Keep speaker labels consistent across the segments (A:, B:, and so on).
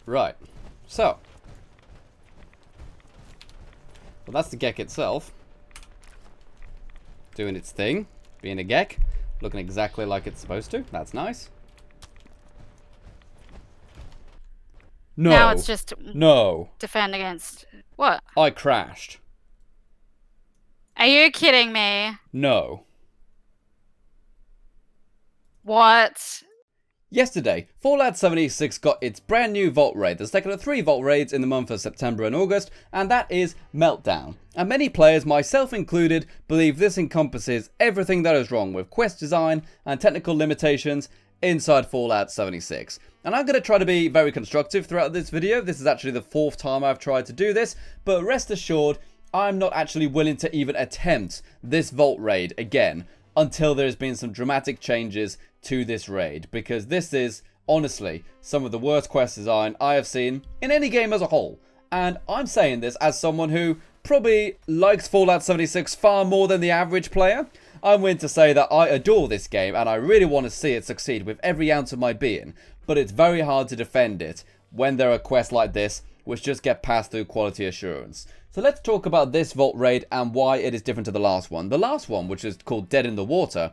A: Right. So. Well, that's the Gek itself. Doing its thing. Being a Gek. Looking exactly like it's supposed to. That's nice. No.
B: Now it's just
A: no.
B: defend against what?
A: I crashed.
B: Are you kidding me?
A: No.
B: What?
A: Yesterday, Fallout 76 got its brand new vault raid. There's taken 3 vault raids in the month of September and August, and that is Meltdown. And many players, myself included, believe this encompasses everything that is wrong with quest design and technical limitations inside Fallout 76. And I'm going to try to be very constructive throughout this video. This is actually the 4th time I've tried to do this, but rest assured, I'm not actually willing to even attempt this vault raid again until there's been some dramatic changes to this raid, because this is, honestly, some of the worst quest design I have seen in any game as a whole. And I'm saying this as someone who probably likes Fallout 76 far more than the average player. I'm willing to say that I adore this game and I really want to see it succeed with every ounce of my being, but it's very hard to defend it when there are quests like this which just get passed through quality assurance. So let's talk about this vault raid and why it is different to the last one. The last one, which is called Dead in the Water,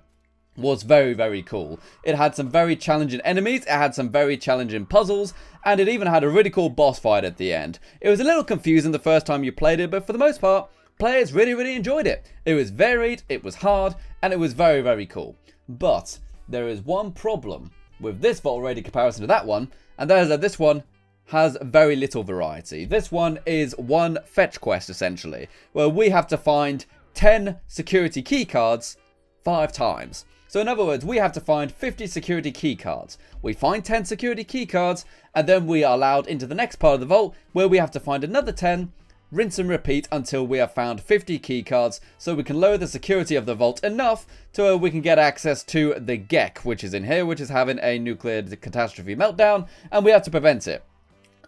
A: was very, very cool. It had some very challenging enemies, it had some very challenging puzzles, and it even had a really cool boss fight at the end. It was a little confusing the first time you played it, but for the most part, players really, really enjoyed it. It was varied, it was hard, and it was very, very cool. But there is one problem with this vault raid in comparison to that one, and that is that this one has very little variety. This one is one fetch quest, essentially, where we have to find 10 security keycards 5 times. So in other words, we have to find 50 security keycards. We find 10 security keycards, and then we are allowed into the next part of the vault, where we have to find another 10, rinse and repeat until we have found 50 keycards, so we can lower the security of the vault enough to where we can get access to the Gek, which is in here, which is having a nuclear catastrophe meltdown, and we have to prevent it.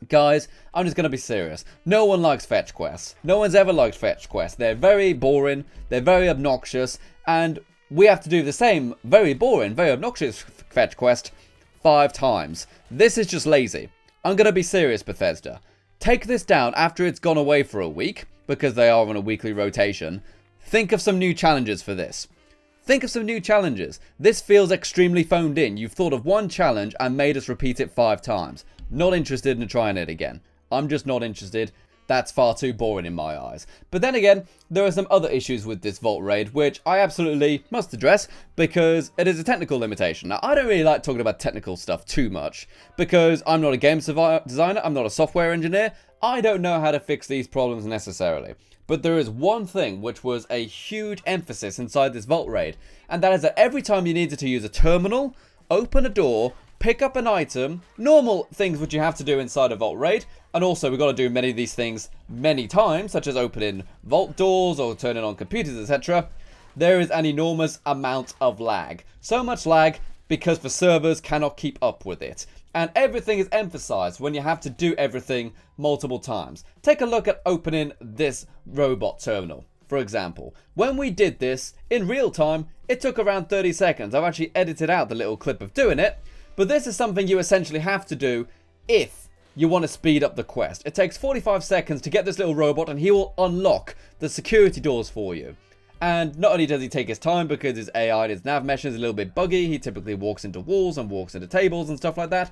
A: Guys, I'm just going to be serious. No one likes fetch quests. No one's ever liked fetch quests. They're very boring, they're very obnoxious, and we have to do the same very boring, very obnoxious fetch quest 5 times. This is just lazy. I'm going to be serious, Bethesda. Take this down after it's gone away for a week, because they are on a weekly rotation. Think of some new challenges for this. Think of some new challenges. This feels extremely phoned in. You've thought of one challenge and made us repeat it 5 times. Not interested in trying it again. I'm just not interested. That's far too boring in my eyes. But then again, there are some other issues with this vault raid, which I absolutely must address, because it is a technical limitation. Now, I don't really like talking about technical stuff too much, because I'm not a game designer, I'm not a software engineer, I don't know how to fix these problems necessarily. But there is one thing which was a huge emphasis inside this vault raid, and that is that every time you needed to use a terminal, open a door, pick up an item, normal things which you have to do inside a vault raid, and also we've got to do many of these things many times, such as opening vault doors or turning on computers, etc. There is an enormous amount of lag. So much lag because the servers cannot keep up with it. And everything is emphasized when you have to do everything multiple times. Take a look at opening this robot terminal, for example. When we did this in real time, it took around 30 seconds. I've actually edited out the little clip of doing it. But this is something you essentially have to do if you want to speed up the quest. It takes 45 seconds to get this little robot and he will unlock the security doors for you. And not only does he take his time because his AI and his nav mesh is a little bit buggy, he typically walks into walls and walks into tables and stuff like that.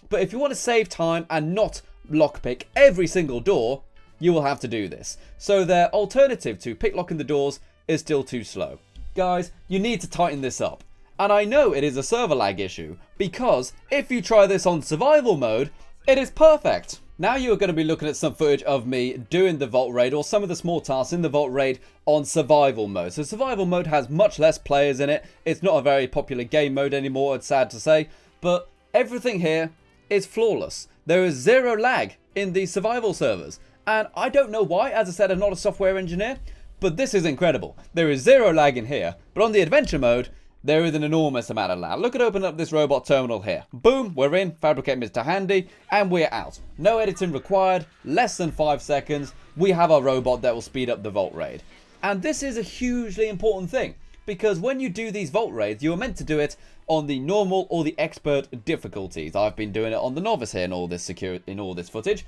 A: But if you want to save time and not lockpick every single door, you will have to do this. So their alternative to picklocking the doors is still too slow. Guys, you need to tighten this up. And I know it is a server lag issue, because if you try this on survival mode, it is perfect. Now you are going to be looking at some footage of me doing the vault raid, or some of the small tasks in the vault raid on survival mode. So survival mode has much less players in it. It's not a very popular game mode anymore, it's sad to say. But everything here is flawless. There is 0 lag in the survival servers. And I don't know why, as I said, I'm not a software engineer, but this is incredible. There is 0 lag in here, but on the adventure mode, there is an enormous amount of lag. Look at opening up this robot terminal here. Boom, we're in, fabricate Mr. Handy, and we're out. No editing required, less than 5 seconds, we have our robot that will speed up the vault raid. And this is a hugely important thing, because when you do these vault raids, you are meant to do it on the normal or the expert difficulties. I've been doing it on the novice here in all this footage.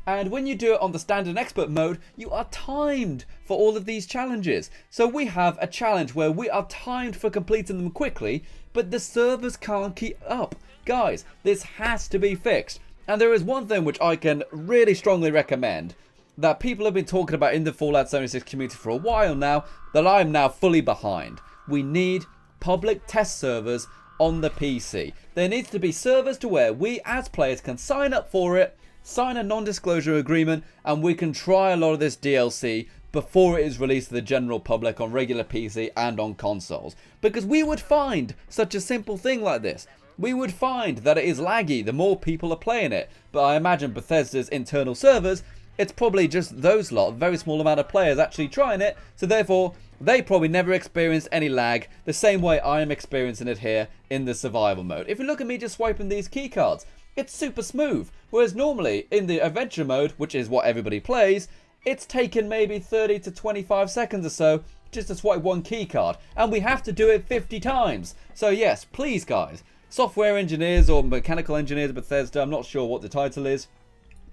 A: And when you do it on the standard and expert mode, you are timed for all of these challenges. So we have a challenge where we are timed for completing them quickly, but the servers can't keep up. Guys, this has to be fixed. And there is one thing which I can really strongly recommend that people have been talking about in the Fallout 76 community for a while now, that I am now fully behind. We need public test servers on the PC. There needs to be servers to where we as players can sign up for it, sign a non-disclosure agreement, and we can try a lot of this DLC before it is released to the general public on regular PC and on consoles. Because we would find such a simple thing like this. We would find that it is laggy the more people are playing it. But I imagine Bethesda's internal servers, it's probably just those lot, a very small amount of players actually trying it, so therefore they probably never experienced any lag the same way I am experiencing it here in the survival mode. If you look at me just swiping these keycards, it's super smooth, whereas normally in the adventure mode, which is what everybody plays, it's taken maybe 30 to 25 seconds or so just to swipe one keycard, and we have to do it 50 times. So yes, please guys, software engineers or mechanical engineers at Bethesda, I'm not sure what the title is,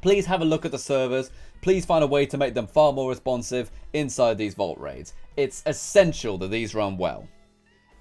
A: please have a look at the servers, please find a way to make them far more responsive inside these vault raids. It's essential that these run well.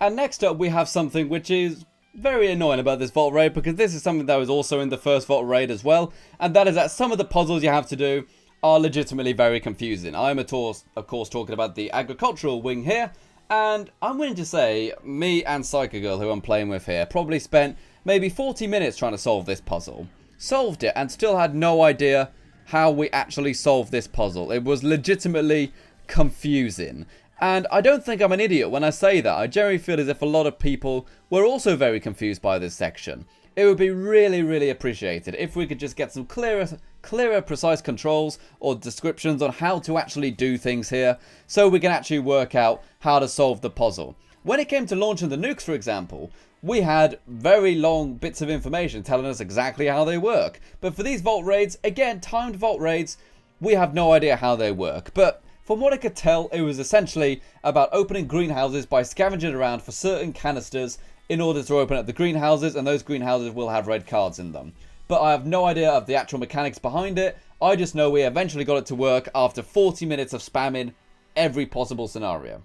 A: And next up we have something which is very annoying about this vault raid, because this is something that was also in the first vault raid as well, and that is that some of the puzzles you have to do are legitimately very confusing. I'm of course talking about the agricultural wing here, and I'm willing to say me and Psycho Girl, who I'm playing with here, probably spent maybe 40 minutes trying to solve this puzzle. Solved it and still had no idea how we actually solved this puzzle. It was legitimately confusing. And I don't think I'm an idiot when I say that. I generally feel as if a lot of people were also very confused by this section. It would be really, really appreciated if we could just get some clearer, precise controls or descriptions on how to actually do things here, so we can actually work out how to solve the puzzle. When it came to launching the nukes, for example, we had very long bits of information telling us exactly how they work. But for these vault raids, again, timed vault raids, we have no idea how they work. But from what I could tell, it was essentially about opening greenhouses by scavenging around for certain canisters in order to open up the greenhouses, and those greenhouses will have red cards in them. But I have no idea of the actual mechanics behind it. I just know we eventually got it to work after 40 minutes of spamming every possible scenario.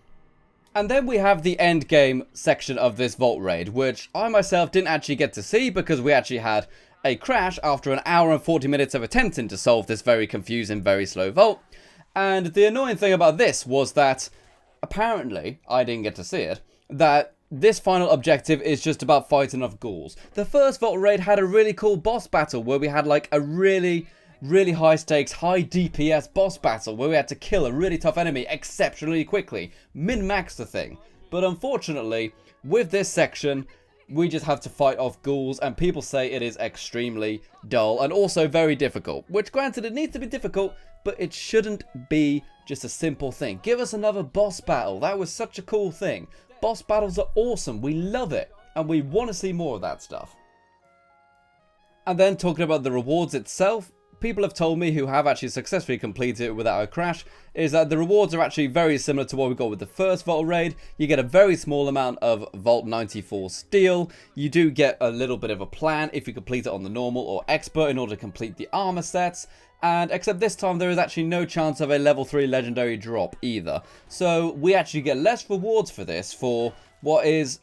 A: And then we have the end game section of this vault raid, which I myself didn't actually get to see because we actually had a crash after an hour and 40 minutes of attempting to solve this very confusing, very slow vault. And the annoying thing about this was that, apparently, I didn't get to see it, that this final objective is just about fighting off ghouls. The first vault raid had a really cool boss battle where we had like a really high stakes, high DPS boss battle where we had to kill a really tough enemy exceptionally quickly, min-max the thing. But unfortunately, with this section, we just have to fight off ghouls, and people say it is extremely dull and also very difficult. Which, granted, it needs to be difficult, but it shouldn't be just a simple thing. Give us another boss battle. That was such a cool thing. Boss battles are awesome. We love it, and we want to see more of that stuff. And then talking about the rewards itself, people have told me who have actually successfully completed it without a crash, is that the rewards are actually very similar to what we got with the first Vault Raid. You get a very small amount of Vault 94 steel. You do get a little bit of a plan if you complete it on the normal or expert in order to complete the armor sets. And except this time there is actually no chance of a level 3 legendary drop either. So we actually get less rewards for this for what is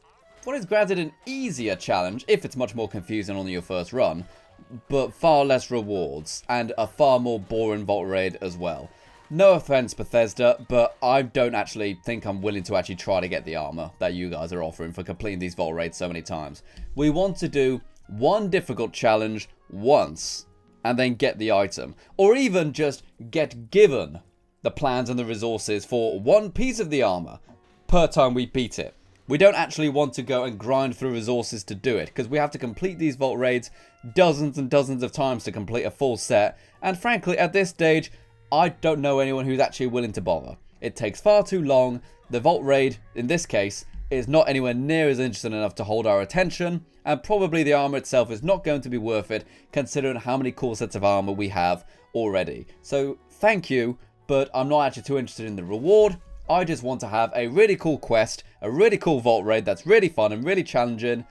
A: granted an easier challenge, if it's much more confusing on your first run, but far less rewards and a far more boring Vault Raid as well. No offense, Bethesda, but I don't actually think I'm willing to actually try to get the armor that you guys are offering for completing these Vault Raids so many times. We want to do one difficult challenge once and then get the item, or even just get given the plans and the resources for one piece of the armor per time we beat it. We don't actually want to go and grind through resources to do it, because we have to complete these Vault Raids dozens and dozens of times to complete a full set, and frankly at this stage I don't know anyone who's actually willing to bother. It takes far too long. The Vault Raid, in this case, is not anywhere near as interesting enough to hold our attention, and probably the armor itself is not going to be worth it considering how many cool sets of armor we have already. So thank you, but I'm not actually too interested in the reward. I just want to have a really cool quest, a really cool vault raid that's really fun and really challenging,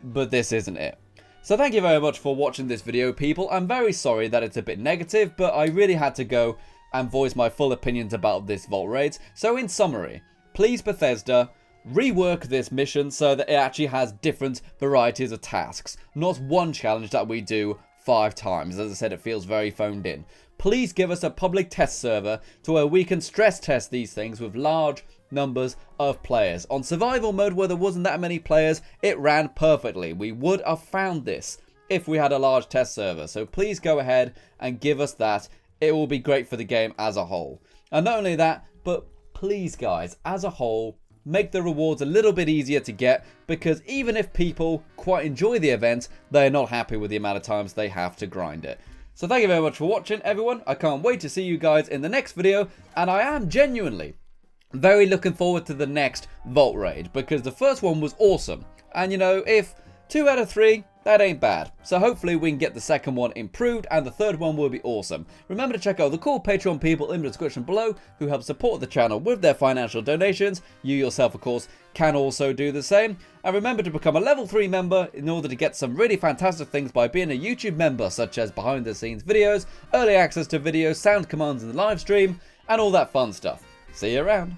A: but this isn't it. So thank you very much for watching this video, people. I'm very sorry that it's a bit negative, but I really had to go and voice my full opinions about this vault raid. So in summary, please Bethesda, rework this mission so that it actually has different varieties of tasks, not one challenge that we do 5 times. As I said, it feels very phoned in. Please give us a public test server to where we can stress test these things with large numbers of players. On survival mode, where there wasn't that many players, it ran perfectly. We would have found this if we had a large test server. So please go ahead and give us that. It will be great for the game as a whole. And not only that, but please guys, as a whole, make the rewards a little bit easier to get, because even if people quite enjoy the event, they're not happy with the amount of times they have to grind it. So thank you very much for watching, everyone. I can't wait to see you guys in the next video, and I am genuinely very looking forward to the next vault raid, because the first one was awesome, and you know, if 2 out of 3, that ain't bad. So hopefully we can get the second one improved, and the third one will be awesome. Remember to check out the cool Patreon people in the description below who help support the channel with their financial donations. You yourself, of course, can also do the same. And remember to become a level 3 member in order to get some really fantastic things by being a YouTube member, such as behind the scenes videos, early access to videos, sound commands in the live stream, and all that fun stuff. See you around.